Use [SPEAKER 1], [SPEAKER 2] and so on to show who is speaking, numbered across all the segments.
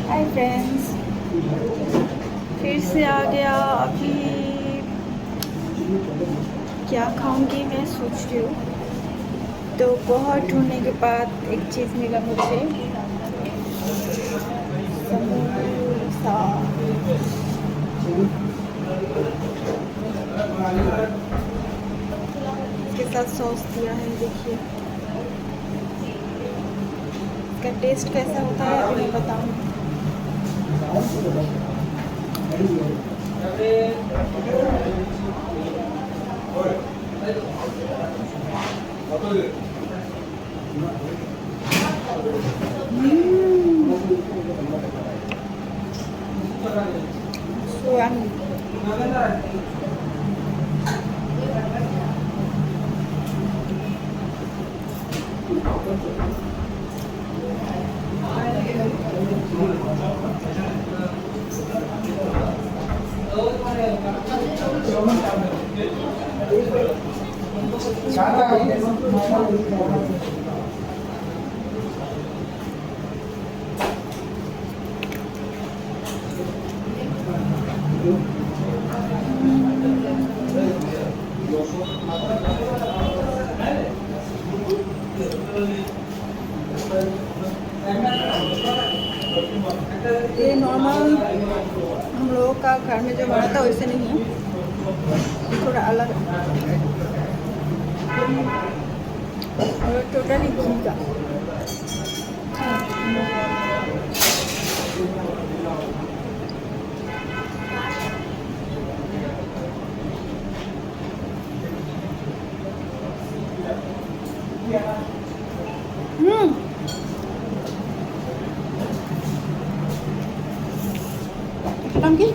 [SPEAKER 1] Hi friends, फिर से आ गया। अभी क्या खाऊंगी मैं सोच रही हूँ। तो बहुत ढूंढने के बाद एक चीज़ मिला मुझे, समोसा। इसके साथ सॉस दिया है, देखिए इसका टेस्ट कैसा होता है अभी मैं बताऊँगी। So yummy. ये नॉर्मल हम लोगों का घर में जो बना था वैसे नहीं है, थोड़ा अलग है और टोटली घी का। की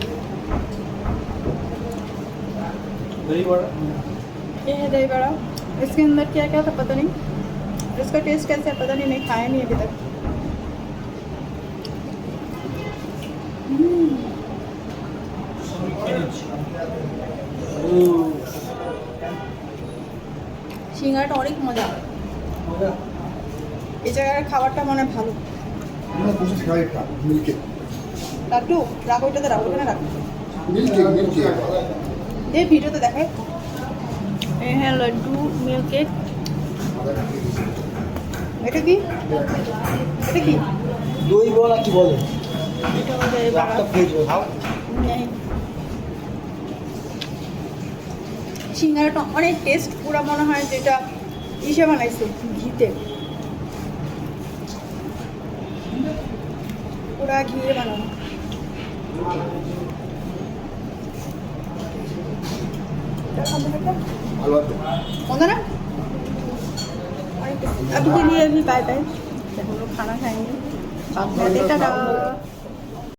[SPEAKER 2] दही बड़ा,
[SPEAKER 1] ये है दही बड़ा। इसके अंदर क्या क्या था पता नहीं, इसका टेस्ट कैसे है पता नहीं, मैं खाया नहीं अभी तक। সিঙ্গাড়াটা অনেক মজা। এই জায়গার খাবারটা মনে ভালো। লাড্ডু রাখো, ওইটাতে রাখো, ওখানে রাখো। এই ভিডিওতে দেখায়। এই হ্যাঁ লাড্ডু মিল্ক কেক। এটা কি? এটা কি?
[SPEAKER 2] দই বড়া কি বলে?
[SPEAKER 1] এটা হচ্ছে
[SPEAKER 2] একটা প্লেট খাও।
[SPEAKER 1] नहीं, সিঙ্গাড়াটা অনেক টেস্ট, পুরো মনে হয় যেটা ইসে বানাইছে ঘিতে, পুরা ঘিয়ে বানানো। मजा ना अभी के लिए अभी बाय बाय। हम लोग खाना खाएंगे। टाटा।